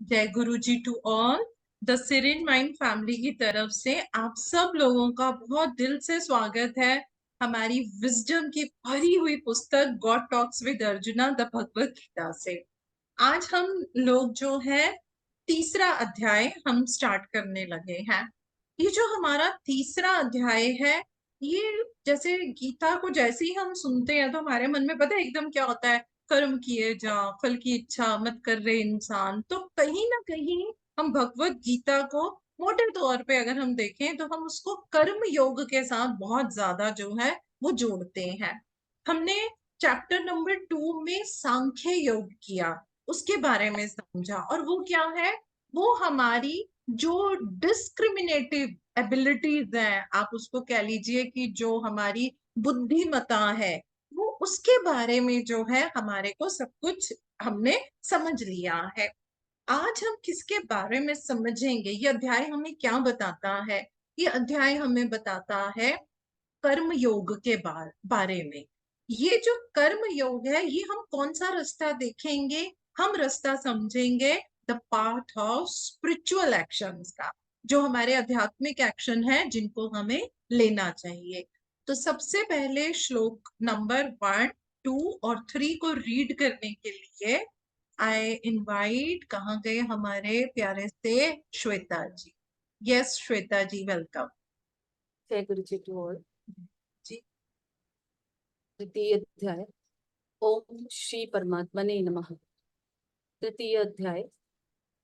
जय Guru ji to all. The serene mind family की तरफ से आप सब लोगों का बहुत दिल से स्वागत है हमारी विजडम की भरी हुई पुस्तक God talks with Arjuna the Bhagavad Gita से। आज हम लोग जो है तीसरा अध्याय हम स्टार्ट करने लगे हैं। ये जो हमारा तीसरा अध्याय है, ये जैसे गीता को जैसे ही हम सुनते हैं तो हमारे मन में पता है एकदम क्या होता है, कर्म किए जा, फल की इच्छा मत कर रहे इंसान। तो कहीं ना कहीं हम भगवत गीता को मोटे तौर पे अगर हम देखें तो हम उसको कर्म योग के साथ बहुत ज्यादा जो है वो जोड़ते हैं। हमने चैप्टर नंबर 2 में सांख्य योग किया, उसके बारे में समझा, और वो क्या है, वो हमारी जो डिस्क्रिमिनेटिव एबिलिटीज हैं, आप उसको कह लीजिए कि जो हमारी बुद्धिमता है, वो उसके बारे में जो है हमारे को सब कुछ हमने समझ लिया है। आज हम किसके बारे में समझेंगे, ये अध्याय हमें क्या बताता है? ये अध्याय हमें बताता है कर्म योग के बारे में। ये जो कर्म योग है, ये हम कौन सा रास्ता देखेंगे? हम रास्ता समझेंगे the part of spiritual actions का, जो हमारे आध्यात्मिक एक्शन है जिनको हमें लेना चाहिए। तो सबसे पहले श्लोक नंबर 1, 2 और 3 को रीड करने के लिए आई इनवाइट, कहाँ गए हमारे प्यारे से श्वेता जी? यस श्वेता जी, वेलकम जय गुरु जी टू ऑल। जी। तृतीय अध्याय। ओम श्री परमात्मने नमः। तृतीय अध्याय,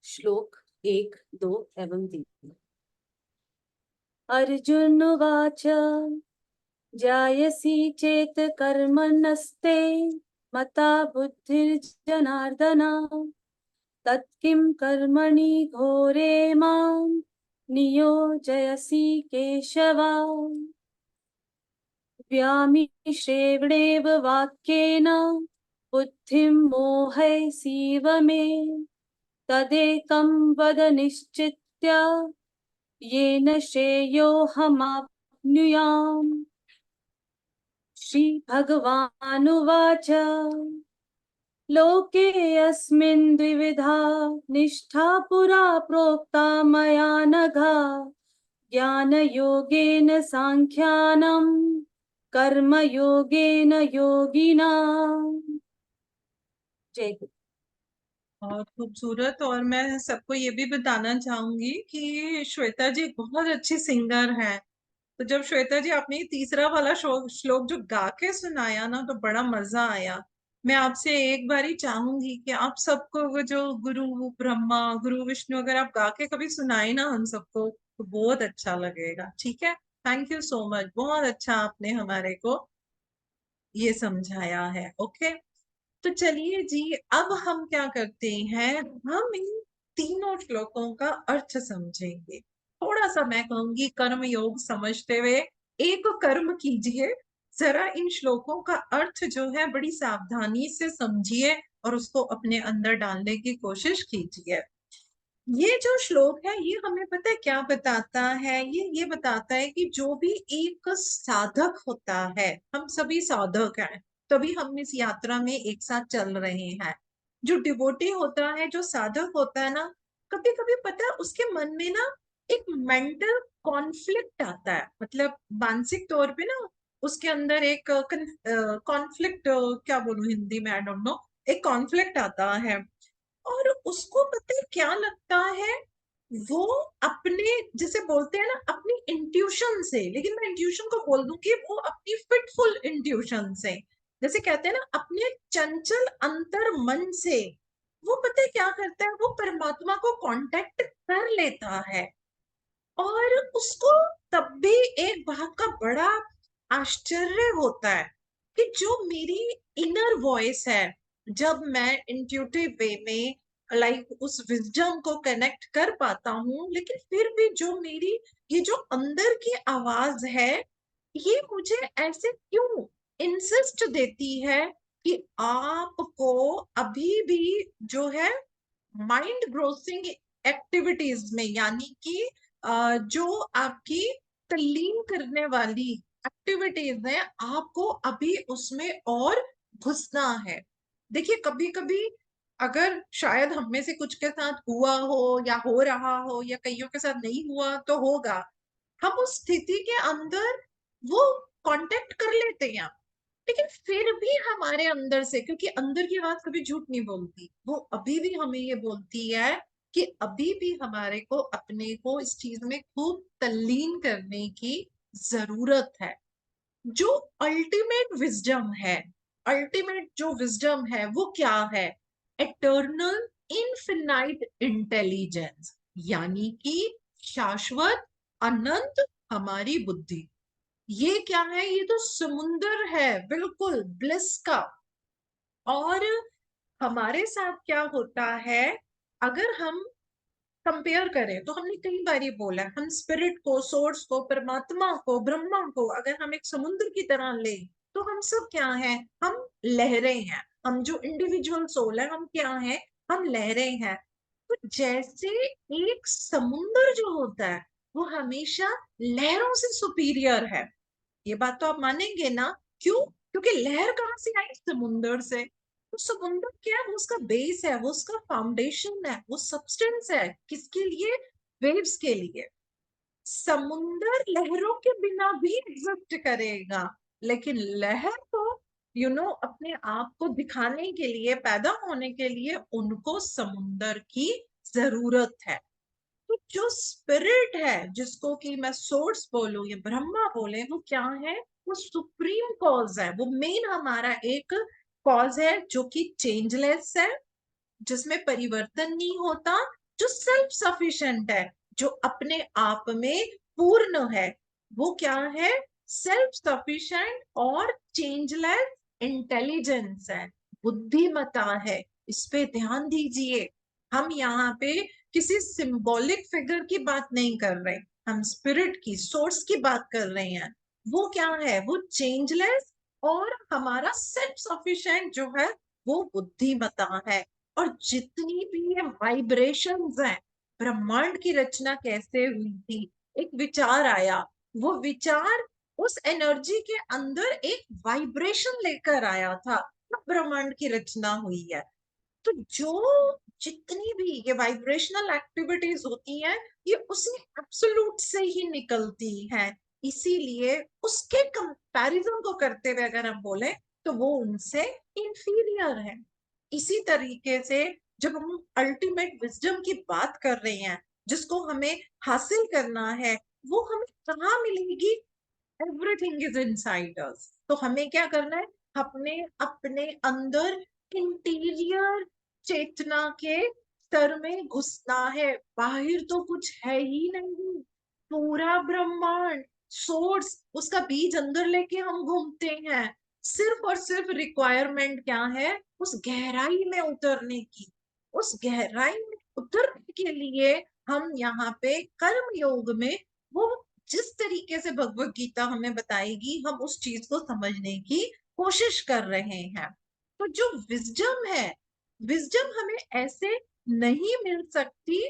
श्लोक 1, 2 एवं 3। अर्जुन उवाच जायसी चेत कर्मणस्ते मता बुद्धिर्जनार्दन तत्किं कर्मणि घोरे मां नियोजयसि केशव। व्यामिश्रेणेव वाक्येन बुद्धिं मोहयसीव मे तदेकं वद निश्चित्य येन श्रेयोऽहमाप्नुयाम्। श्रीभगवानुवाच लोकेऽस्मिन् द्विविधा निष्ठा पुरा प्रोक्ता मया नघ ज्ञानयोगेन साङ्ख्यानं कर्मयोगेन योगिना। जय गुरु। बहुत खूबसूरत। और मैं सबको ये भी बताना चाहूंगी कि श्वेता जी एक बहुत अच्छी सिंगर हैं। तो जब श्वेता जी आपने ये तीसरा वाला श्लोक जो गा के सुनाया ना, तो बड़ा मजा आया। मैं आपसे एक बारी चाहूंगी कि आप सबको वो जो गुरु ब्रह्मा गुरु विष्णु अगर आप गा के कभी सुनाए ना हम सबको, तो बहुत अच्छा लगेगा। ठीक है? थैंक यू सो मच, बहुत अच्छा आपने हमारे को ये समझाया है। ओके, तो चलिए जी, अब हम क्या करते हैं, हम इन तीनों श्लोकों का अर्थ समझेंगे। थोड़ा सा मैं कहूंगी कर्म योग समझते हुए एक कर्म कीजिए, जरा इन श्लोकों का अर्थ जो है बड़ी सावधानी से समझिए और उसको अपने अंदर डालने की कोशिश कीजिए। ये जो श्लोक है, ये हमें पता है क्या बताता है? ये बताता है कि जो भी एक साधक होता है, हम सभी साधक हैं, तभी हम इस यात्रा में एक साथ चल रहे हैं। जो डिवोटी होता है, जो साधक होता है ना, कभी कभी पता है उसके मन में ना एक मेंटल कॉन्फ्लिक्ट आता है, मतलब मानसिक तौर पे ना उसके अंदर एक कॉन्फ्लिक्ट, क्या बोलूं हिंदी में, आई डोंट नो, एक कॉन्फ्लिक्ट आता है। और उसको पता है क्या लगता है, वो अपने, जिसे बोलते हैं ना, अपनी इंट्यूशन से, लेकिन मैं इंट्यूशन को बोल दूं कि वो अपनी फिटफुल इंट्यूशन से, जैसे कहते हैं ना, अपने चंचल अंतर मन से, वो पता है क्या करता है, वो परमात्मा को कांटेक्ट कर लेता है। और उसको तब भी एक बात का बड़ा आश्चर्य होता है कि जो मेरी इनर वॉइस है, जब मैं इंट्यूटिव वे में उस विजडम को कनेक्ट कर पाता हूँ, लेकिन फिर भी जो मेरी ये जो अंदर की आवाज है, ये मुझे ऐसे क्यों इंसिस्ट देती है कि आपको अभी भी जो है माइंड ग्रोसिंग एक्टिविटीज में, यानी कि जो आपकी तल्लीन करने वाली एक्टिविटीज है, आपको अभी उसमें और घुसना है। देखिए, कभी कभी अगर शायद हम में से कुछ के साथ हुआ हो या हो रहा हो या कईयों के साथ नहीं हुआ तो होगा, हम उस स्थिति के अंदर वो कांटेक्ट कर लेते हैं, लेकिन फिर भी हमारे अंदर से, क्योंकि अंदर की आवाज कभी झूठ नहीं बोलती, वो अभी भी हमें ये बोलती है कि अभी भी हमारे को अपने को इस चीज में खूब तल्लीन करने की जरूरत है। जो अल्टीमेट विजडम है, अल्टीमेट जो विजडम है वो क्या है? एटर्नल इनफिनाइट इंटेलिजेंस, यानी कि शाश्वत अनंत हमारी बुद्धि। ये क्या है? ये तो समुंदर है बिल्कुल ब्लिस का। और हमारे साथ क्या होता है, अगर हम कंपेयर करें, तो हमने कई बार ये बोला है, हम स्पिरिट को, सोर्स को, परमात्मा को, ब्रह्मा को अगर हम एक समुद्र की तरह ले, तो हम सब क्या हैं? हम लहरें हैं। हम जो इंडिविजुअल सोल है, हम क्या हैं? हम लहरें हैं। तो जैसे एक समुंदर जो होता है वो हमेशा लहरों से सुपीरियर है, ये बात तो आप मानेंगे ना? क्यों? क्योंकि लहर कहाँ से आई? समुंदर से। तो समुंदर क्या है? वो उसका बेस है, वो उसका फाउंडेशन है, वो सब्सटेंस है। किसके लिए? वेव्स के लिए। समुंदर लहरों के बिना भी एग्जिस्ट करेगा, लेकिन लहर तो अपने आप को दिखाने के लिए, पैदा होने के लिए उनको समुंदर की जरूरत है। तो जो स्पिरिट है, जिसको कि मैं सोर्स बोलूं या ब्रह्मा बोले, वो क्या है? वो सुप्रीम कॉज है, वो मेन हमारा एक कॉज है जो कि चेंजलेस है, जिसमें परिवर्तन नहीं होता, जो सेल्फ सफिशिएंट है, जो अपने आप में पूर्ण है। वो क्या है? सेल्फ सफिशिएंट और चेंजलेस इंटेलिजेंस है, बुद्धिमता है। इस पे ध्यान दीजिए। हम यहाँ पे किसी सिंबॉलिक फिगर की बात नहीं कर रहे, हम स्पिरिट की, सोर्स की बात कर रहे हैं। वो क्या है? वो चेंजलेस और हमारा सेल्फ सफिशिएंट जो है, वो बुद्धिमता है। और जितनी भी ये वाइब्रेशंस हैं, ब्रह्मांड की रचना कैसे हुई थी? एक विचार आया, वो विचार उस एनर्जी के अंदर एक वाइब्रेशन लेकर आया था, तब ब्रह्मांड की रचना हुई है। तो जो जितनी भी ये वाइब्रेशनल एक्टिविटीज होती हैं, ये उसी एब्सोल्यूट से ही निकलती हैं। इसीलिए उसके कंपैरिजन को करते हुए अगर हम बोले, तो वो उनसे इंफीरियर है। इसी तरीके से जब हम अल्टीमेट विजडम की बात कर रहे हैं, जिसको हमें हासिल करना है, वो हमें कहाँ मिलेगी? Everything is inside us. तो हमें क्या करना है? अपने अपने अंदर इंटीरियर चेतना के स्तर में घुसना है। बाहर तो कुछ है ही नहीं, पूरा ब्रह्मांड, सोर्स, उसका बीज अंदर लेके हम घूमते हैं। सिर्फ और सिर्फ रिक्वायरमेंट क्या है? उस गहराई में उतरने की। उस गहराई में उतरने के लिए हम यहाँ पे कर्म योग में, वो जिस तरीके से भगवत गीता हमें बताएगी, हम उस चीज को समझने की कोशिश कर रहे हैं। तो जो विजडम है, विजडम हमें ऐसे नहीं मिल सकती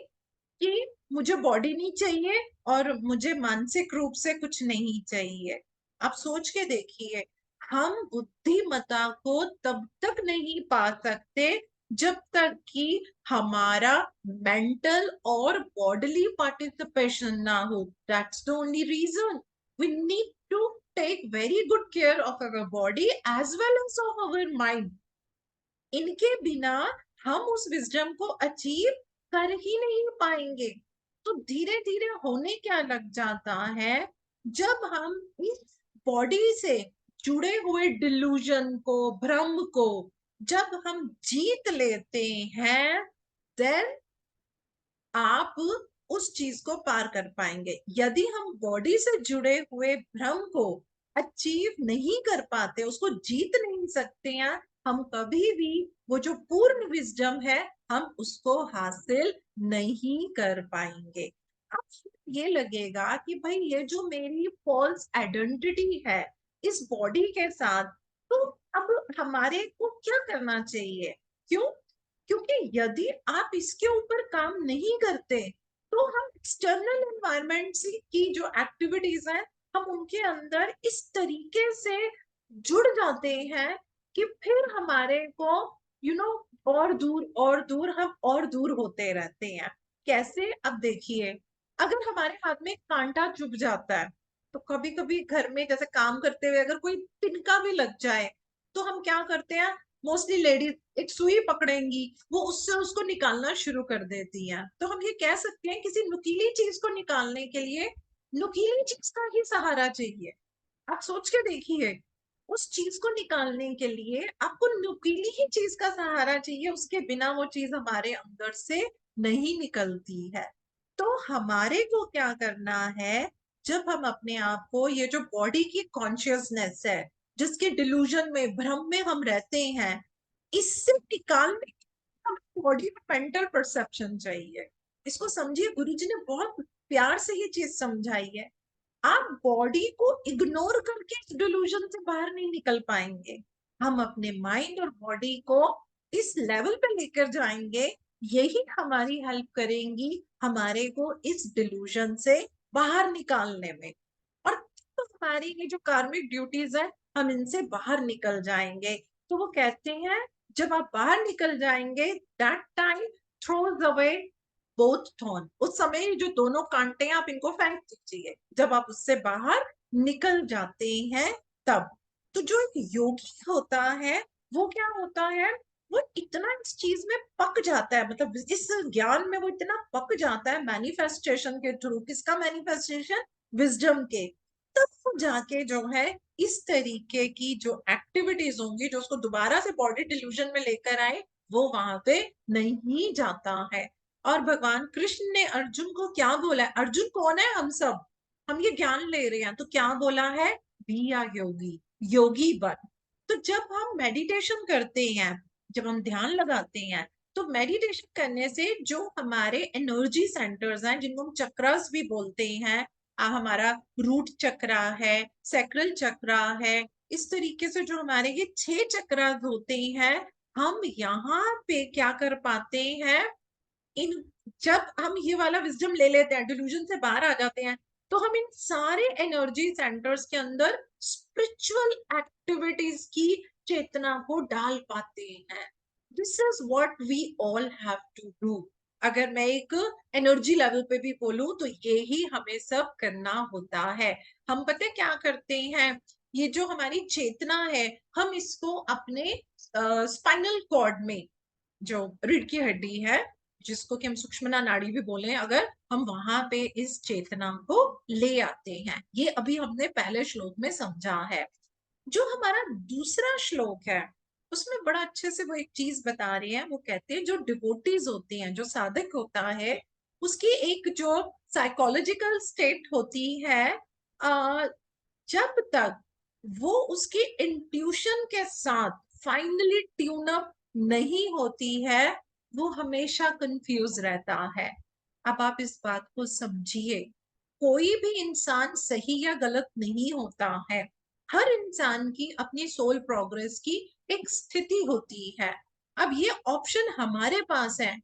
कि मुझे बॉडी नहीं चाहिए और मुझे मानसिक रूप से कुछ नहीं चाहिए। आप सोच के देखिए, हम बुद्धिमता को तब तक नहीं पा सकते जब तक कि हमारा मेंटल और बॉडीली पार्टिसिपेशन ना हो। That's the only reason we need to take very good care of our body as well as of our mind. इनके बिना हम उस विजडम को अचीव कर ही नहीं पाएंगे। तो धीरे धीरे होने क्या लग जाता है, जब हम इस बॉडी से जुड़े हुए डिल्यूजन को, भ्रम को जब हम जीत लेते हैं, देन आप उस चीज को पार कर पाएंगे। यदि हम बॉडी से जुड़े हुए भ्रम को अचीव नहीं कर पाते, उसको जीत नहीं सकते हैं, हम कभी भी वो जो पूर्ण विजडम है, हम उसको हासिल नहीं कर पाएंगे। अब ये लगेगा कि भाई ये जो मेरी फॉल्स आइडेंटिटी है इस बॉडी के साथ, तो अब हमारे को क्या करना चाहिए? क्यों? क्योंकि यदि आप इसके ऊपर काम नहीं करते, तो हम एक्सटर्नल एनवायरमेंट की जो एक्टिविटीज हैं, हम उनके अंदर इस तरीके से जुड़ जाते हैं कि फिर हमारे को और दूर हम और दूर होते रहते हैं। कैसे? अब देखिए, अगर हमारे हाथ में एक कांटा चुभ जाता है, तो कभी कभी घर में जैसे काम करते हुए अगर कोई तिनका भी लग जाए, तो हम क्या करते हैं? मोस्टली लेडीज एक सुई पकड़ेंगी, वो उससे उसको निकालना शुरू कर देती हैं। तो हम ये कह सकते हैं किसी नुकीली चीज को निकालने के लिए नुकीली चीज का ही सहारा चाहिए। आप सोच के देखिए, उस चीज को निकालने के लिए आपको नुकीली ही चीज का सहारा चाहिए, उसके बिना वो चीज हमारे अंदर से नहीं निकलती है। तो हमारे को क्या करना है? जब हम अपने आप को, ये जो बॉडी की कॉन्शियसनेस है, जिसके डिल्यूजन में, भ्रम में हम रहते हैं, इससे निकालने बॉडी में मेंटल परसेप्शन चाहिए। इसको समझिए, गुरुजी ने बहुत प्यार से ये चीज समझाई है। आप बॉडी को इग्नोर करके इस डिल्यूजन से बाहर नहीं निकल पाएंगे। हम अपने माइंड और बॉडी को इस लेवल पे लेकर जाएंगे, यही हमारी हेल्प करेंगी हमारे को इस डिल्यूजन से बाहर निकालने में। और तो हमारी ये जो कार्मिक ड्यूटीज है, हम इनसे बाहर निकल जाएंगे। तो वो कहते हैं, जब आप बाहर निकल जाएंगे, that time throws away both thorn, उस समय जो दोनों कांटे हैं आप इनको फेंक दीजिए, जब आप उससे बाहर निकल जाते हैं तब। तो जो एक योगी होता है, वो क्या होता है? वो इतना इस चीज में पक जाता है, मतलब इस ज्ञान में वो इतना पक जाता है मैनिफेस्टेशन के थ्रू। किसका मैनिफेस्टेशन? विजडम के। तब वो जाके जो है, इस तरीके की जो एक्टिविटीज होंगी जो उसको दोबारा से बॉडी डिल्यूजन में लेकर आए, वो वहां पे नहीं जाता है। और भगवान कृष्ण ने अर्जुन को क्या बोला है? अर्जुन कौन है? हम सब, हम ये ज्ञान ले रहे हैं, तो क्या बोला है? बी आ योगी, योगी बन। तो जब हम मेडिटेशन करते हैं, जब हम ध्यान लगाते हैं, तो मेडिटेशन करने से जो हमारे एनर्जी सेंटर्स हैं, जिनको हम चक्रास भी बोलते हैं, हमारा रूट चक्रा है, सैक्रल चक्रा है, इस तरीके से जो हमारे ये 6 चक्रास होते हैं, हम यहाँ पे क्या कर पाते हैं? इन जब हम ये वाला विजडम ले लेते हैं, डिल्यूजन से बाहर आ जाते हैं, तो हम इन सारे एनर्जी सेंटर्स के अंदर स्पिरिचुअल एक्टिविटीज की चेतना को डाल पाते हैं। This is what we all have to do. अगर मैं एक एनर्जी लेवल पे भी बोलूं, तो ये ही हमें सब करना होता है। हम पता है क्या करते हैं? ये जो हमारी चेतना है, हम इसको अपने स्पाइनल कॉर्ड में, जो रीढ़ की हड्डी है, जिसको कि हम सुषुम्ना नाड़ी भी बोले, अगर हम वहां पे इस चेतना को ले आते हैं, ये अभी हमने पहले श्लोक में समझा है। जो हमारा दूसरा श्लोक है, उसमें बड़ा अच्छे से वो एक चीज बता रहे हैं। वो कहते हैं, जो डिवोटीज होते हैं, जो साधक होता है, उसकी एक जो साइकोलॉजिकल स्टेट होती है, जब तक वो उसकी इंट्यूशन के साथ फाइनली ट्यून अप नहीं होती है, वो हमेशा कंफ्यूज रहता है। अब आप इस बात को समझिए, कोई भी इंसान सही या गलत नहीं होता है। हर इंसान की अपनी सोल प्रोग्रेस की एक स्थिति होती है। अब ये ऑप्शन हमारे पास है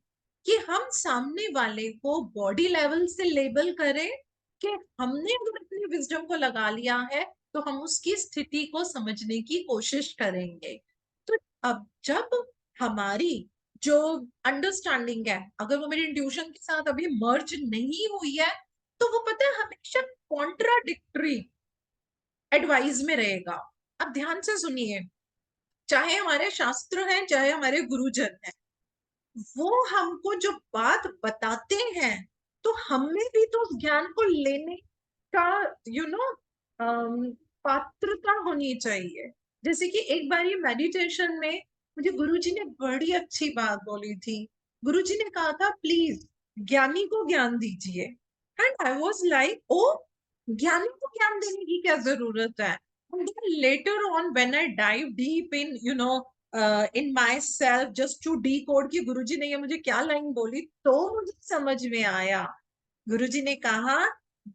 कि हम सामने वाले को बॉडी लेवल से लेबल करें, कि हमने अगर अपनी विजडम को लगा लिया है, तो हम उसकी स्थिति को समझने की कोशिश करेंगे। तो अब जब हमारी जो अंडरस्टैंडिंग है, अगर वो मेरी इंट्यूशन के साथ अभी मर्ज नहीं हुई है, तो वो पता है हमेशा कॉन्ट्राडिक्टरी एडवाइस में रहेगा। अब ध्यान से सुनिए, चाहे हमारे शास्त्र हैं, चाहे हमारे गुरुजन हैं, वो हमको जो बात बताते हैं, तो हमें भी तो उस ज्ञान को लेने का यू नो पात्रता होनी चाहिए। जैसे कि एक बार ये मेडिटेशन में मुझे गुरुजी ने बड़ी अच्छी बात बोली थी। गुरुजी ने कहा था, प्लीज ज्ञानी को ज्ञान दीजिए। And I was like, oh, ज्ञानी को ज्ञान देने की क्या जरूरत है? Later on when I dive deep in in myself, just to decode की गुरुजी ने ये मुझे क्या लाइन बोली, तो मुझे समझ में आया। गुरुजी ने कहा,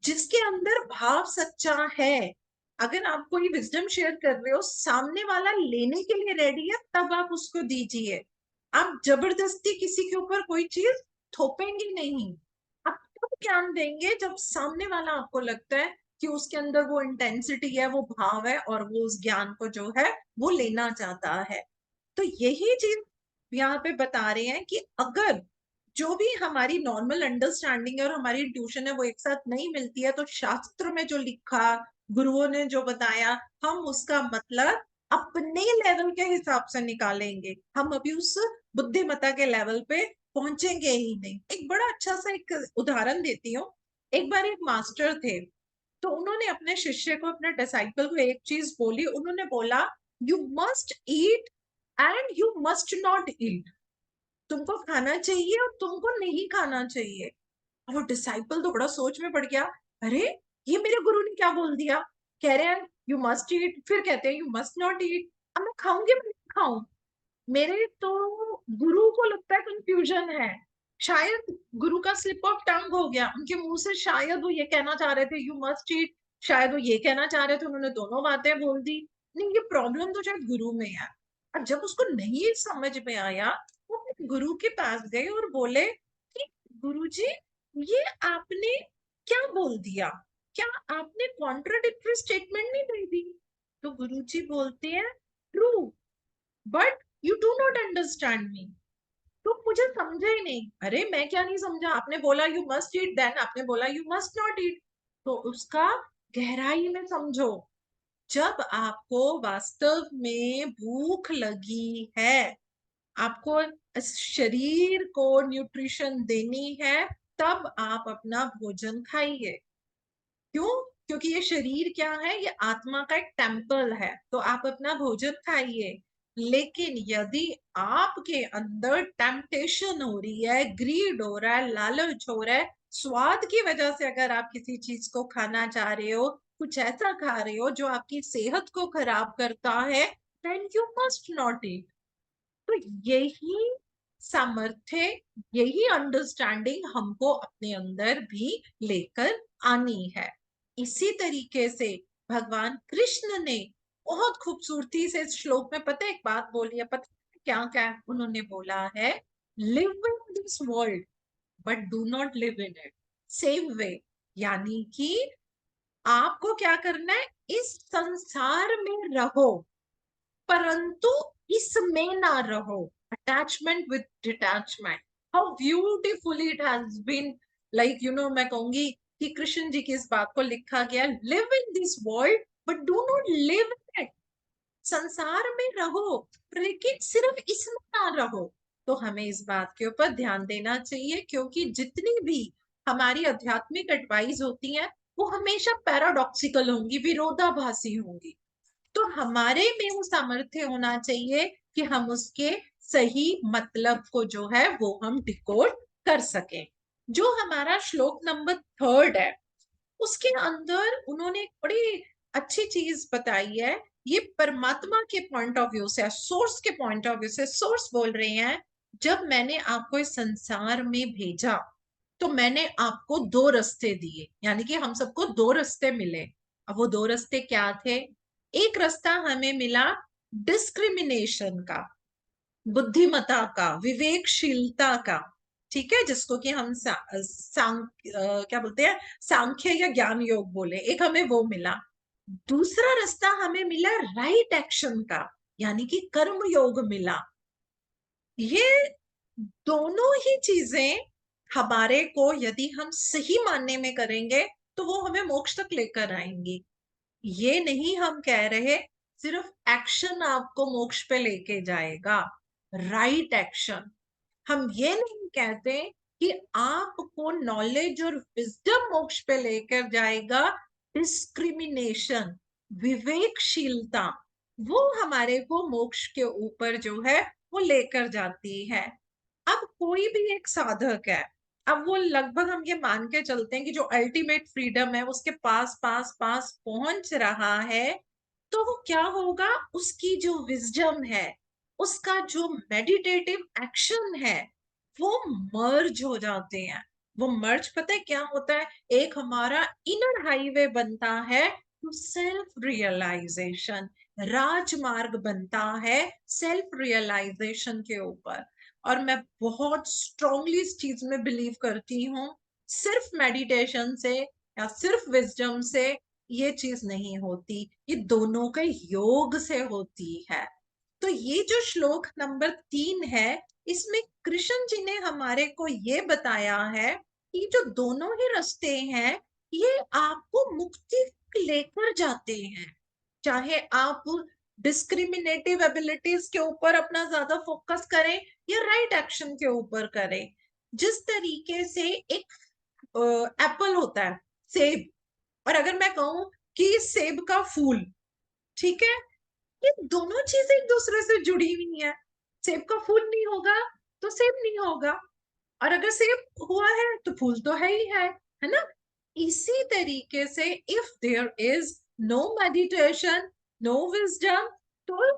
जिसके अंदर भाव सच्चा है, अगर आप कोई विजडम शेयर कर रहे हो, सामने वाला लेने के लिए रेडी है, तब आप उसको दीजिए। आप जबरदस्ती किसी के ऊपर कोई चीज थोपेंगे नहीं। आप तब ज्ञान देंगे जब सामने वाला आपको लगता है कि उसके अंदर वो इंटेंसिटी है, वो भाव है, और वो उस ज्ञान को जो है वो लेना चाहता है। तो यही चीज यहाँ पे बता रहे हैं कि अगर जो भी हमारी नॉर्मल अंडरस्टैंडिंग है और हमारी इंट्यूशन है वो एक साथ नहीं मिलती है, तो शास्त्र में जो लिखा, गुरुओं ने जो बताया, हम उसका मतलब अपने लेवल के हिसाब से निकालेंगे। हम अभी उस बुद्धिमत्ता के लेवल पे पहुंचेंगे ही नहीं। एक बड़ा अच्छा सा एक उदाहरण देती हूँ। एक बार एक मास्टर थे, तो उन्होंने अपने शिष्य को, अपने डिसाइपल को एक चीज बोली। उन्होंने बोला, you must eat and you must not ईट। तुमको खाना चाहिए और तुमको नहीं खाना चाहिए। अब वो डिसाइपल तो बड़ा सोच में पड़ गया। अरे, ये मेरे गुरु ने क्या बोल दिया? कह रहे हैं यू मस्ट ईट, फिर कहते हैं यू मस्ट नॉट ईट। अब मैं खाऊंगी, मैं नहीं खाऊं? मेरे तो गुरु को लगता है कंफ्यूजन है। शायद गुरु का स्लिप ऑफ टंग हो गया उनके मुंह से। शायद वो ये कहना चाह रहे थे यू मस्ट ईट, शायद वो ये कहना चाह रहे थे, उन्होंने दोनों बातें बोल दी। नहीं, ये प्रॉब्लम तो शायद गुरु में है। और जब उसको नहीं समझ में आया, वो अपने गुरु के पास गए और बोले कि गुरुजी, ये आपने क्या बोल दिया? क्या आपने कॉन्ट्राडिक्टरी स्टेटमेंट नहीं दे दी? तो गुरुजी बोलते हैं, true, but you do not understand me. तो मुझे समझे ही नहीं। अरे, मैं क्या नहीं समझा? आपने बोला यू मस्ट ईट, देन आपने बोला यू मस्ट नॉट ईट। तो उसका गहराई में समझो। जब आपको वास्तव में भूख लगी है, आपको इस शरीर को न्यूट्रिशन देनी है, तब आप अपना भोजन खाइए। क्यों? क्योंकि ये शरीर क्या है? ये आत्मा का एक टेम्पल है। तो आप अपना भोजन खाइए। लेकिन यदि आपके अंदर टेम्पटेशन हो रही है, ग्रीड हो रहा है, लालच हो रहा है, स्वाद की वजह से अगर आप किसी चीज को खाना चाह रहे हो, कुछ ऐसा खा रहे हो जो आपकी सेहत को खराब करता है, then you must not eat. तो यही सामर्थ्य, यही अंडरस्टैंडिंग हमको अपने अंदर भी लेकर आनी है। इसी तरीके से भगवान कृष्ण ने बहुत खूबसूरती से इस श्लोक में, पता है एक बात बोली है? पता है क्या क्या उन्होंने बोला है? Live in this world but do not live in it. Same way, यानी कि आपको क्या करना है? इस संसार में रहो, परंतु इसमें ना रहो। Attachment with detachment, how beautifully it has been, like मैं कहूंगी कि कृष्ण जी की इस बात को लिखा गया, live in this world but do not live in it. संसार में रहो, लेकिन सिर्फ इसमें ना रहो। तो हमें इस बात के ऊपर ध्यान देना चाहिए, क्योंकि जितनी भी हमारी आध्यात्मिक एडवाइस होती है, वो हमेशा पैराडॉक्सिकल होंगी, विरोधाभासी होंगी। तो हमारे में वो सामर्थ्य होना चाहिए कि हम उसके सही मतलब को जो है वो हम डिकोड कर सकें। जो हमारा श्लोक नंबर 3 है, उसके अंदर उन्होंने एक बड़ी अच्छी चीज बताई है। ये परमात्मा के पॉइंट ऑफ व्यू से, सोर्स के पॉइंट ऑफ व्यू से, सोर्स बोल रहे हैं, जब मैंने आपको इस संसार में भेजा, तो मैंने आपको दो रास्ते दिए, यानी कि हम सबको दो रास्ते मिले। अब वो दो रास्ते क्या थे? एक रास्ता हमें मिला डिस्क्रिमिनेशन का, बुद्धिमता का, विवेकशीलता का। ठीक है, जिसको कि हम क्या बोलते हैं, सांख्य या ज्ञान योग बोले, एक हमें वो मिला। दूसरा रास्ता हमें मिला राइट एक्शन का, यानी कि कर्म योग मिला। ये दोनों ही चीजें हमारे को, यदि हम सही मानने में करेंगे, तो वो हमें मोक्ष तक लेकर आएंगी। ये नहीं हम कह रहे सिर्फ एक्शन आपको मोक्ष पे लेके जाएगा, राइट एक्शन। हम ये नहीं कहते कि आपको नॉलेज और विजडम मोक्ष पे लेकर जाएगा। डिस्क्रिमिनेशन, विवेकशीलता, वो हमारे को मोक्ष के ऊपर जो है वो लेकर जाती है। अब कोई भी एक साधक है, अब वो लगभग हम ये मान के चलते हैं कि जो अल्टीमेट फ्रीडम है उसके पास पास पास पहुंच रहा है, तो वो क्या होगा? उसकी जो विजडम है, उसका जो मेडिटेटिव एक्शन है, वो मर्ज हो जाते हैं। वो मर्ज, पता है क्या होता है? एक हमारा इनर हाईवे बनता है टू सेल्फ रियलाइजेशन, राजमार्ग बनता है सेल्फ रियलाइजेशन के ऊपर। और मैं बहुत स्ट्रांगली इस चीज में बिलीव करती हूँ, सिर्फ मेडिटेशन से या सिर्फ विजडम से ये चीज नहीं होती, ये दोनों के योग से होती है। तो ये जो श्लोक नंबर 3 है, इसमें कृष्ण जी ने हमारे को ये बताया है कि जो दोनों ही रास्ते हैं, ये आपको मुक्ति लेकर जाते हैं। चाहे आप डिस्क्रिमिनेटिव एबिलिटीज के ऊपर अपना ज्यादा फोकस करें या राइट एक्शन के ऊपर करें। जिस तरीके से एक एप्पल होता है, सेब, और अगर मैं कहूं कि सेब का फूल, ठीक है, ये दोनों चीजें एक दूसरे से जुड़ी हुई है। सेब का फूल नहीं होगा तो सेब नहीं होगा, और अगर सेब हुआ है तो फूल तो है ना। इसी तरीके से if there is no meditation, no wisdom, तो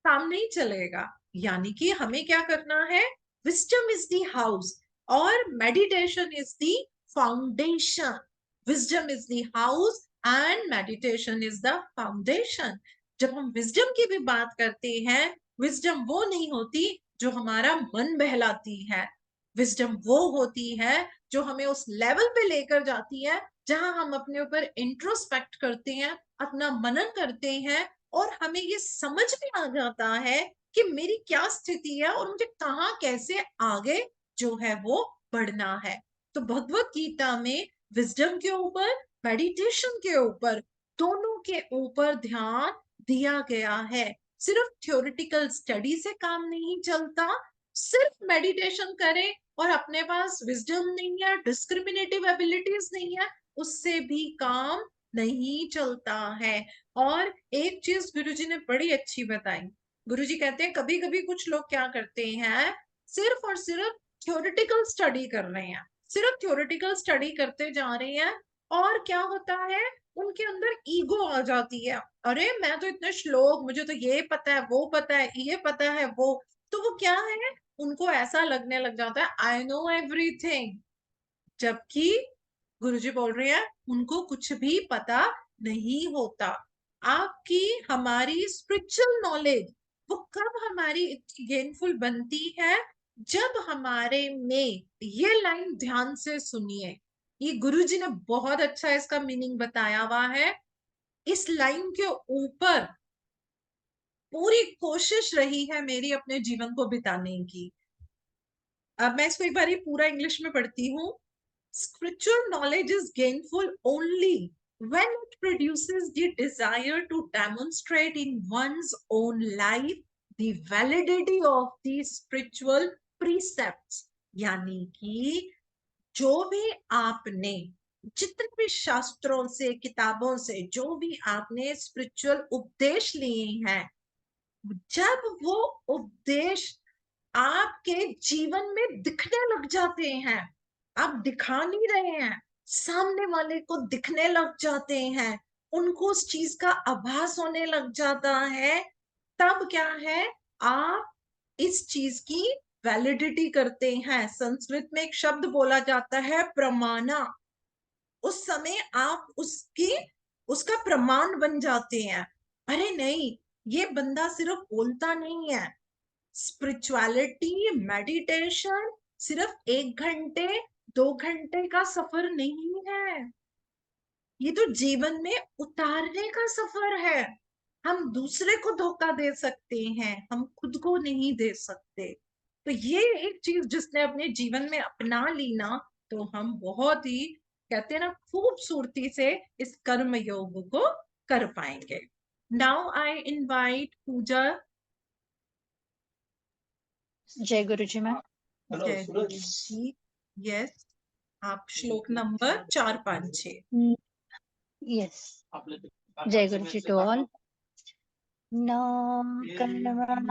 काम नहीं चलेगा। यानी कि हमें क्या करना है, विजडम इज द हाउस और meditation is the foundation. Wisdom is the house and meditation is the foundation. जब हम विजडम की भी बात करते हैं, विजडम वो नहीं होती जो हमारा मन बहलाती है। विजडम वो होती है जो हमें उस लेवल पे लेकर जाती है जहां हम अपने ऊपर इंट्रोस्पेक्ट करते हैं, अपना मनन करते हैं, और हमें ये समझ में आ जाता है कि मेरी क्या स्थिति है और मुझे कहाँ कैसे आगे जो है वो बढ़ना है। तो भगवत गीता में विजडम के ऊपर, मेडिटेशन के ऊपर, दोनों के ऊपर ध्यान दिया गया है। सिर्फ थ्योरेटिकल स्टडी से काम नहीं चलता। सिर्फ मेडिटेशन करें और अपने पास विजडम नहीं है, डिस्क्रिमिनेटिव एबिलिटीज नहीं है, उससे भी काम नहीं चलता है। और एक चीज गुरुजी ने बड़ी अच्छी बताई। गुरुजी कहते हैं कभी कभी कुछ लोग क्या करते हैं, सिर्फ और सिर्फ थ्योरेटिकल स्टडी कर रहे हैं, सिर्फ थ्योरेटिकल स्टडी करते जा रहे हैं, और क्या होता है, उनके अंदर ईगो आ जाती है। अरे मैं तो इतने श्लोक, मुझे तो ये पता है, वो पता है, ये पता है, वो, तो वो क्या है, उनको ऐसा लगने लग जाता है आई नो एवरीथिंग। जबकि गुरुजी बोल रहे हैं उनको कुछ भी पता नहीं होता। आपकी, हमारी स्पिरिचुअल नॉलेज वो कब हमारी इतनी गेनफुल बनती है, जब हमारे में ये लाइन ध्यान से सुनिए। ये गुरुजी ने बहुत अच्छा इसका मीनिंग बताया हुआ है। इस लाइन के ऊपर पूरी कोशिश रही है मेरी अपने जीवन को बिताने की। अब मैं इसको एक बार पूरा इंग्लिश में पढ़ती हूँ। Spiritual knowledge is gainful only when it produces the desire to demonstrate in one's own life the validity of the spiritual precepts। यानी कि जो भी आपने, जितने भी शास्त्रों से, किताबों से जो भी आपने स्पिरिचुअल उपदेश लिए हैं, जब वो उपदेश आपके जीवन में दिखने लग जाते हैं, आप दिखा नहीं रहे हैं, सामने वाले को दिखने लग जाते हैं, उनको उस चीज का आभास होने लग जाता है, तब क्या है, आप इस चीज की वैलिडिटी करते हैं। संस्कृत में एक शब्द बोला जाता है प्रमाणा। उस समय आप उसकी, उसका प्रमाण बन जाते हैं। अरे नहीं, ये बंदा सिर्फ बोलता नहीं है। स्पिरिचुअलिटी, मेडिटेशन सिर्फ 1 घंटे 2 घंटे का सफर नहीं है, ये तो जीवन में उतारने का सफर है। हम दूसरे को धोखा दे सकते हैं, हम खुद को नहीं दे सकते। तो ये एक चीज जिसने अपने जीवन में अपना ली ना, तो हम बहुत ही, कहते हैं ना, खूबसूरती से इस कर्म योग को कर पाएंगे। नाउ आई इनवाइट पूजा। जय गुरु जी मैम। जय गुरु जी। यस, आप श्लोक नंबर 4 5 6। यस, जय गुरु जी टू ऑल। न कर्मणामनारम्भा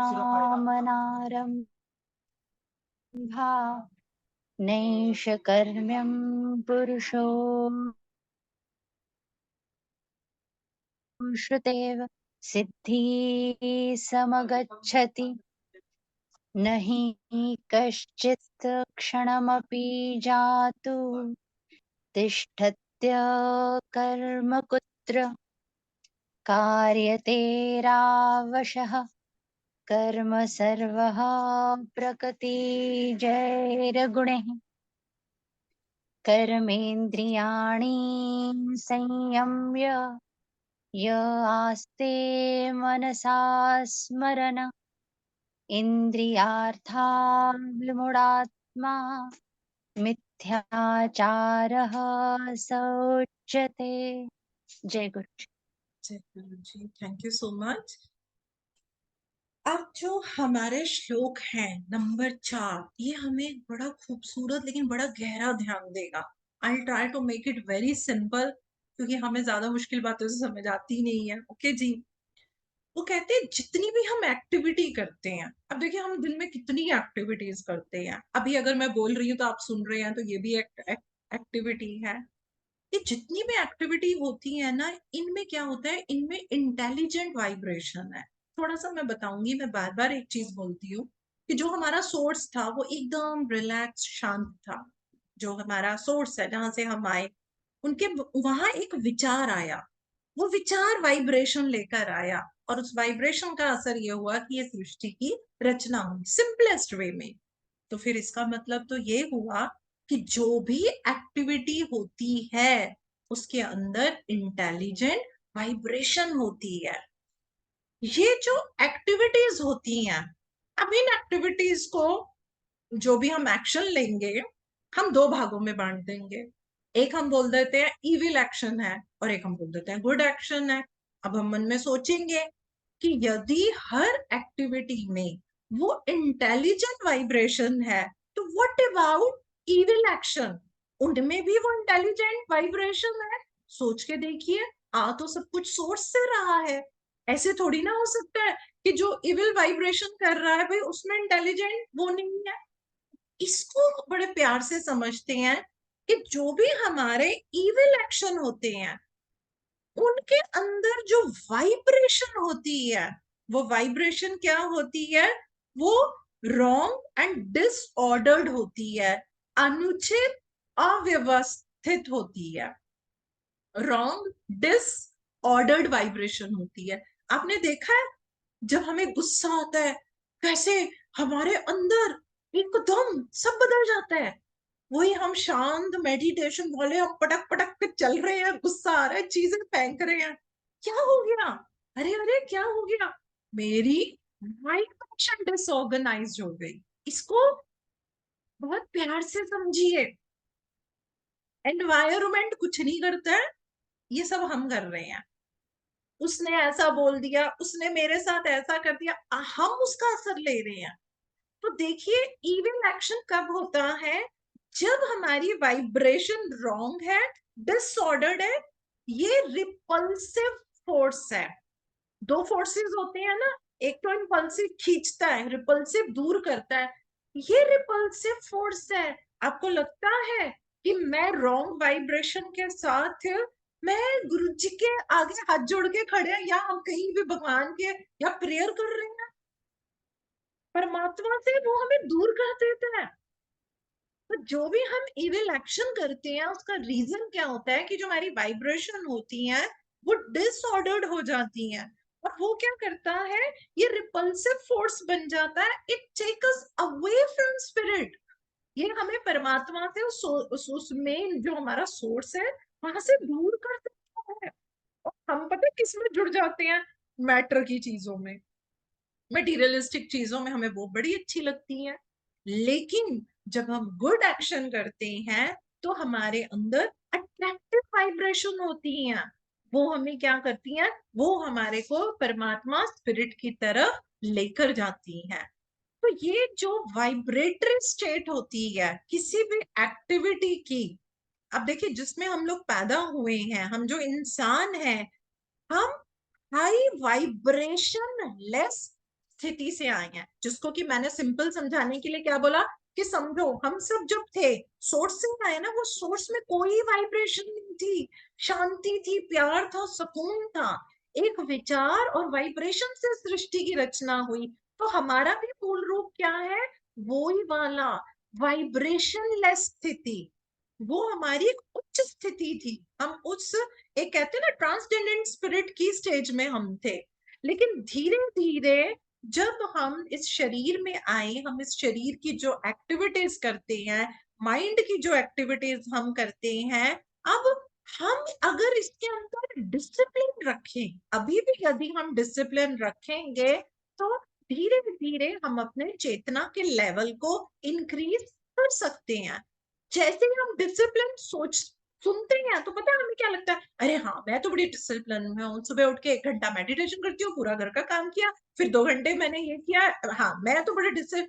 नैष कर्म्यं पुरुषो श्रुतेव सिद्धि समगच्छति न हि कश्चित् क्षणमपि जातु तिष्ठत्य कर्म कुत्र कार्यतेरावशः कर्म सर्वः प्रकृतिजैर्गुणैः कर्मेन्द्रियाणि संयम्य य आस्ते मनसा स्मरन् इन्द्रियार्था विमूढात्मा मिथ्याचारः स उच्यते। जय गुरु। जय गुरु जी, थैंक यू सो मच। अब जो हमारे श्लोक हैं नंबर 4, ये हमें बड़ा खूबसूरत लेकिन बड़ा गहरा ध्यान देगा। I try to make it very simple, क्योंकि हमें ज्यादा मुश्किल बातों से समझ आती नहीं है। ओके जी। वो कहते हैं जितनी भी हम एक्टिविटी करते हैं, अब देखिए हम दिन में कितनी एक्टिविटीज करते हैं। अभी अगर मैं बोल रही हूँ तो आप सुन रहे हैं, तो ये भी एक एक्टिविटी है। ये जितनी भी एक्टिविटी होती है ना, इनमें क्या होता है, इनमें इंटेलिजेंट वाइब्रेशन है। थोड़ा सा मैं बताऊंगी, मैं बार बार एक चीज बोलती हूँ कि जो हमारा सोर्स था वो एकदम रिलैक्स शांत था। जो हमारा सोर्स है, जहां से हम आए, उनके वहां एक विचार आया। वो विचार वाइब्रेशन लेकर आया, और उस वाइब्रेशन का असर ये हुआ कि ये सृष्टि की रचना हुई सिंपलेस्ट वे में। तो फिर इसका मतलब तो ये हुआ कि जो भी एक्टिविटी होती है उसके अंदर इंटेलिजेंट वाइब्रेशन होती है। ये जो एक्टिविटीज होती हैं, अब इन एक्टिविटीज को, जो भी हम एक्शन लेंगे, हम दो भागों में बांट देंगे। एक हम बोल देते हैं इविल एक्शन है, और एक हम बोल देते हैं गुड एक्शन है। अब हम मन में सोचेंगे कि यदि हर एक्टिविटी में वो इंटेलिजेंट वाइब्रेशन है, तो व्हाट अबाउट इविल एक्शन, उनमें भी वो इंटेलिजेंट वाइब्रेशन है। सोच के देखिए, आ तो सब कुछ सोर्स से रहा है। ऐसे थोड़ी ना हो सकता है कि जो इविल वाइब्रेशन कर रहा है भाई उसमें इंटेलिजेंट वो नहीं है। इसको बड़े प्यार से समझते हैं कि जो भी हमारे इविल एक्शन होते हैं, उनके अंदर जो वाइब्रेशन होती है, वो वाइब्रेशन क्या होती है, वो रॉन्ग एंड डिसऑर्डर्ड होती है, अनुचित, अव्यवस्थित होती है। रॉन्ग डिसऑर्डर्ड वाइब्रेशन होती है। आपने देखा है, जब हमें गुस्सा आता है, कैसे हमारे अंदर एकदम सब बदल जाता है। वही हम शांत मेडिटेशन वाले, हम पटक पटक के चल रहे हैं, गुस्सा आ रहा है, चीजें फेंक रहे हैं, क्या हो गया, अरे अरे क्या हो गया, मेरी वाइब्रेशन डिसऑर्गेनाइज हो गई। इसको बहुत प्यार से समझिए। एनवायरमेंट कुछ नहीं करता है, ये सब हम कर रहे हैं। उसने ऐसा बोल दिया, उसने मेरे साथ ऐसा कर दिया, हम उसका असर ले रहे हैं। तो देखिए, इविल एक्शन कब होता है, जब हमारी वाइब्रेशन रॉन्ग है, डिसऑर्डर्ड है। ये रिपल्सिव फोर्स है। दो फोर्सेस होते हैं ना, एक तो इम्पल्सिव खींचता है, रिपल्सिव दूर करता है। ये रिपल्सिव फोर्स है। आपको लगता है कि मैं रॉन्ग वाइब्रेशन के साथ, मैं गुरु जी के आगे हाथ जोड़ के खड़े हैं, या हम कहीं भी भगवान के या प्रेयर कर रहे हैं, परमात्मा से वो हमें दूर कर देता है। तो जो भी हम इविल एक्शन करते हैं, उसका रीजन क्या होता है कि जो हमारी वाइब्रेशन होती है वो डिसऑर्डर्ड हो जाती हैं। और वो क्या करता है, ये रिपल्सिव फोर्स बन जाता है। It take us away from spirit. ये हमें परमात्मा से, उस मेन जो हमारा सोर्स है, वहां से दूर कर देता है। और हम पता है किस में जुड़ जाते हैं, मैटर की चीजों में, मटेरियलिस्टिक चीजों में हमें वो बड़ी अच्छी लगती हैं। लेकिन जब हम गुड एक्शन करते हैं, तो हमारे अंदर अट्रैक्टिव वाइब्रेशन होती हैं। वो हमें क्या करती हैं, वो हमारे को परमात्मा स्पिरिट की तरफ लेकर जाती हैं। तो ये जो वाइब्रेटरी स्टेट होती है किसी भी एक्टिविटी की, अब देखिए जिसमें हम लोग पैदा हुए हैं, हम जो इंसान हैं, हम हाई वाइब्रेशन लेस स्थिति से आए हैं। जिसको कि मैंने सिंपल समझाने के लिए क्या बोला, कि समझो हम सब जब थे, सोर्स से आए ना, वो सोर्स में कोई वाइब्रेशन नहीं थी, शांति थी, प्यार था, सुकून था। एक विचार और वाइब्रेशन से सृष्टि की रचना हुई। तो हमारा भी मूल रूप क्या है, वो ही वाला वाइब्रेशन लेस स्थिति। वो हमारी एक उच्च स्थिति थी। हम उस, एक कहते हैं ना, ट्रांसडेंडेंट स्पिरिट की स्टेज में हम थे। लेकिन धीरे धीरे जब हम इस शरीर में आए, हम इस शरीर की जो एक्टिविटीज करते हैं, माइंड की जो एक्टिविटीज हम करते हैं, अब हम अगर इसके अंदर डिसिप्लिन रखें, अभी भी यदि हम डिसिप्लिन रखेंगे, तो धीरे धीरे हम अपने चेतना के लेवल को इंक्रीज कर सकते हैं। जैसे ही हम डिसिप्लिन सोच सुनते हैं तो पता है हमें क्या लगता है, अरे हाँ मैं तो बड़ी डिसिप्लिन में हूँ, सुबह उठ के 1 घंटा मेडिटेशन करती हूँ, पूरा घर का काम किया, फिर 2 घंटे मैंने ये किया, हाँ मैं तो बड़े डिसिप्लिन।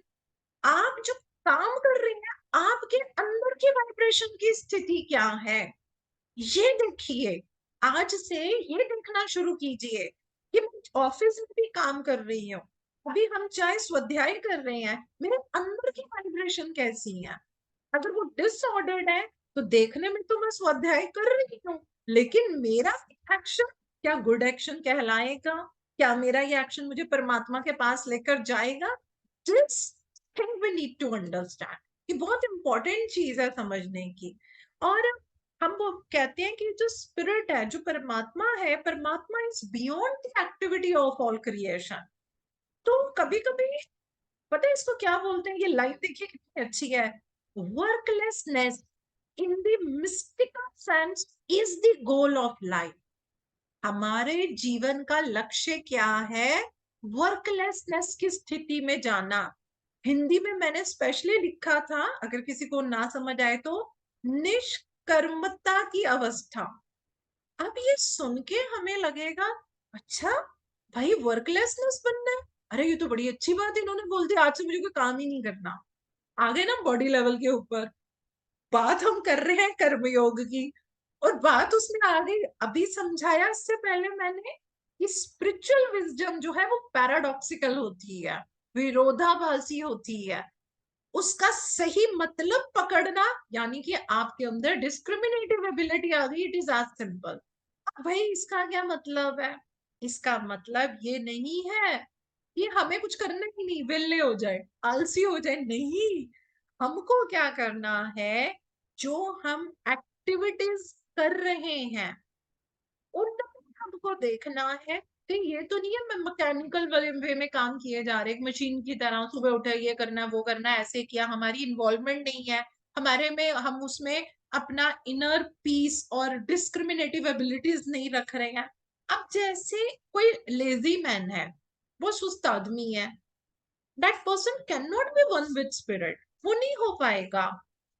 आप जो काम कर रहे हैं, आपके अंदर की वाइब्रेशन की स्थिति क्या है, ये देखिए। आज से ये देखना शुरू कीजिए कि मैं ऑफिस में भी काम कर रही हूँ, अभी हम चाहे स्वाध्याय कर रहे हैं, मेरे अंदर की वाइब्रेशन कैसी है। अगर वो डिसऑर्डर्ड है तो देखने में तो मैं स्वाध्याय कर रही हूँ, लेकिन मेरा एक्शन क्या गुड एक्शन कहलाएगा? क्या मेरा ये एक्शन मुझे परमात्मा के पास लेकर जाएगा? This thing we need to understand. ये बहुत इंपॉर्टेंट चीज है समझने की। और हम वो कहते हैं कि जो स्पिरिट है, जो परमात्मा है, परमात्मा is beyond the activity of all creation. तो कभी कभी पता है इसको क्या बोलते हैं, ये लाइन देखिए कितनी अच्छी है। Worklessness in the mystical sense is the goal of life. हमारे जीवन का लक्ष्य क्या है? वर्कलेसनेस की स्थिति में जाना। हिंदी में मैंने स्पेशली लिखा था, अगर किसी को ना समझ आए तो, निष्कर्मता की अवस्था। अब ये सुन के हमें लगेगा, अच्छा भाई वर्कलेसनेस बनना है, अरे ये तो बड़ी अच्छी बात इन्होंने बोल दी, आज से मुझे कोई काम ही नहीं करना। आगे ना बॉडी लेवल के ऊपर बात हम कर रहे हैं कर्मयोग की, और बात उसमें आ गई। अभी समझाया इससे पहले मैंने कि स्पिरिचुअल विजडम जो है वो पैराडॉक्सिकल होती है, विरोधाभासी होती है। उसका सही मतलब पकड़ना, यानी कि आपके अंदर डिस्क्रिमिनेटिव एबिलिटी आ गई, इट इज एज सिंपल। भाई इसका क्या मतलब है? इसका मतलब ये नहीं है कि हमें कुछ करना ही नहीं, वेले हो जाए, आलसी हो जाए, नहीं। हमको क्या करना है, जो हम एक्टिविटीज कर रहे हैं उनमें हमको देखना है कि ये तो नहीं है मैं मैकेनिकल वे में काम किए जा रहे, एक मशीन की तरह सुबह उठे ये करना है वो करना है, ऐसे किया, हमारी इन्वॉल्वमेंट नहीं है हमारे में, हम उसमें अपना इनर पीस और डिस्क्रिमिनेटिव एबिलिटीज नहीं रख रहे हैं। अब जैसे कोई लेजी मैन है, वो सुस्त आदमी है, that person can not be one with spirit. वो नहीं हो पाएगा।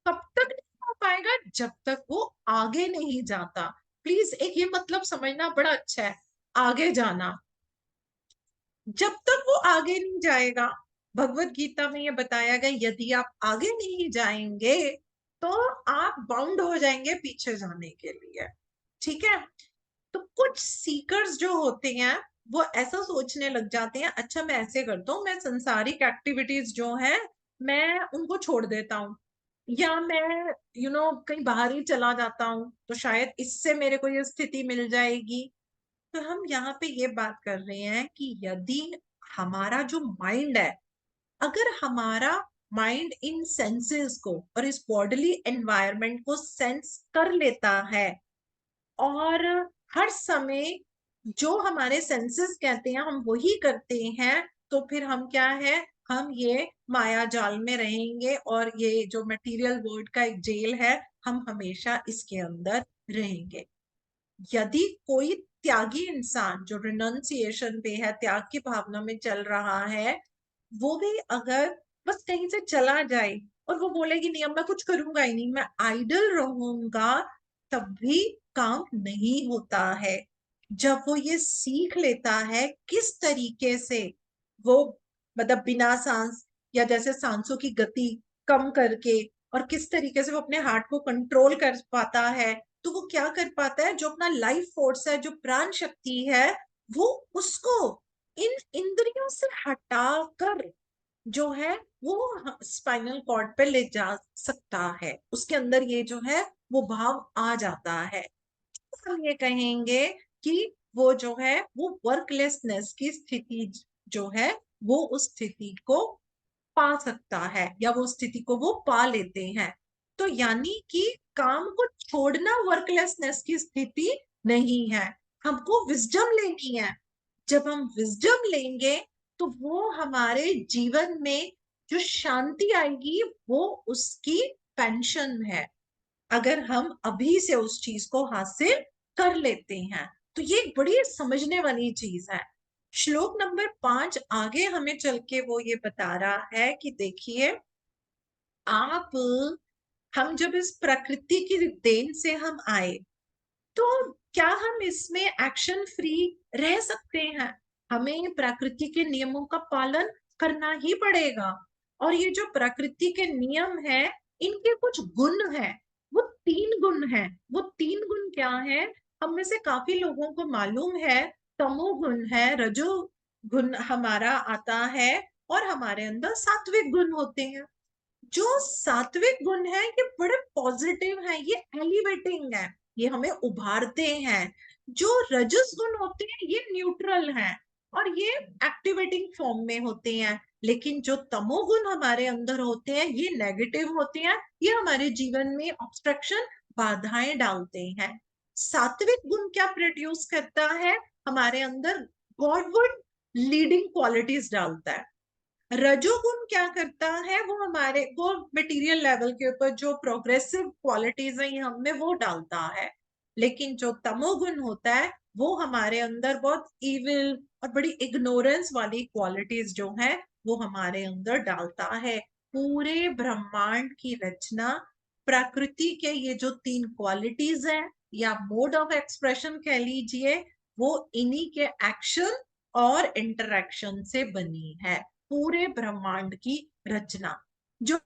कब तक नहीं हो पाएगा? जब तक वो आगे नहीं जाता। प्लीज एक ये मतलब समझना बड़ा अच्छा है, आगे जाना। जब तक वो आगे नहीं जाएगा, भगवत गीता में ये बताया गया, यदि आप आगे नहीं जाएंगे तो आप बाउंड हो जाएंगे पीछे जाने के लिए। ठीक है? तो कुछ सीकर्स जो होते हैं वो ऐसा सोचने लग जाते हैं, अच्छा मैं ऐसे करता हूँ, मैं संसारिक एक्टिविटीज जो है मैं उनको छोड़ देता हूँ, या मैं कहीं बाहर ही चला जाता हूँ तो शायद इससे मेरे को ये स्थिति मिल जाएगी। तो हम यहाँ पे ये बात कर रहे हैं कि यदि हमारा जो माइंड है, अगर हमारा माइंड इन सेंसेस को और इस बॉडीली एनवायरनमेंट को सेंस कर लेता है, और हर समय जो हमारे सेंसेस कहते हैं हम वही करते हैं, तो फिर हम क्या है, हम ये माया जाल में रहेंगे, और ये जो मटेरियल वर्ल्ड का एक जेल है, हम हमेशा इसके अंदर रहेंगे। यदि कोई त्यागी इंसान जो रिनंसिएशन पे है, त्याग की भावना में चल रहा है, वो भी अगर बस कहीं से चला जाए और वो बोलेगी नहीं अब मैं कुछ करूंगा ही नहीं, मैं आइडल रहूंगा, तब भी काम नहीं होता है। जब वो ये सीख लेता है किस तरीके से वो, मतलब बिना सांस, या जैसे सांसों की गति कम करके, और किस तरीके से वो अपने हार्ट को कंट्रोल कर पाता है, तो वो क्या कर पाता है, जो अपना लाइफ फोर्स है, जो प्राण शक्ति है, वो उसको इन इंद्रियों से हटाकर जो है वो स्पाइनल कॉर्ड पे ले जा सकता है, उसके अंदर ये जो है वो भाव आ जाता है। तो हम ये कहेंगे कि वो जो है वो वर्कलेसनेस की स्थिति जो है वो उस स्थिति को पा सकता है, या वो स्थिति को वो पा लेते हैं। तो यानी कि काम को छोड़ना वर्कलेसनेस की स्थिति नहीं है, हमको विजडम लेनी है। जब हम विजडम लेंगे तो वो हमारे जीवन में जो शांति आएगी वो उसकी पेंशन है, अगर हम अभी से उस चीज को हासिल कर लेते हैं। तो ये एक बड़ी समझने वाली चीज है। श्लोक नंबर 5 आगे हमें चल के वो ये बता रहा है कि देखिए, आप हम जब इस प्रकृति की देन से हम आए, तो क्या हम इसमें एक्शन फ्री रह सकते हैं? हमें प्रकृति के नियमों का पालन करना ही पड़ेगा। और ये जो प्रकृति के नियम है, इनके कुछ गुण हैं। वो 3 गुण हैं। वो 3 गुण क्या है? हम में से काफी लोगों को मालूम है। तमोगुण है, रजो गुण हमारा आता है, और हमारे अंदर सात्विक गुण होते हैं। जो सात्विक गुण है ये बड़े पॉजिटिव है, ये एलिवेटिंग है, ये हमें उभारते हैं। जो रजस गुण होते हैं ये न्यूट्रल हैं और ये एक्टिवेटिंग फॉर्म में होते हैं। लेकिन जो तमोगुण हमारे अंदर होते हैं ये नेगेटिव होते हैं, ये हमारे जीवन में ऑब्स्ट्रक्शन, बाधाएं डालते हैं। सात्विक गुण क्या प्रोड्यूस करता है? हमारे अंदर गॉडवर्ड लीडिंग क्वालिटीज डालता है। रजोगुण क्या करता है? वो मटेरियल लेवल के ऊपर जो प्रोग्रेसिव क्वालिटीज है हम में वो डालता है। लेकिन जो तमोगुण होता है वो हमारे अंदर बहुत इविल और बड़ी इग्नोरेंस वाली क्वालिटीज जो है वो हमारे अंदर डालता है। पूरे ब्रह्मांड की रचना, प्रकृति के ये जो 3 क्वालिटीज है या मोड ऑफ एक्सप्रेशन कह लीजिए, वो इन्हीं के एक्शन और इंटरेक्शन से बनी है। पूरे ब्रह्मांड की रचना जो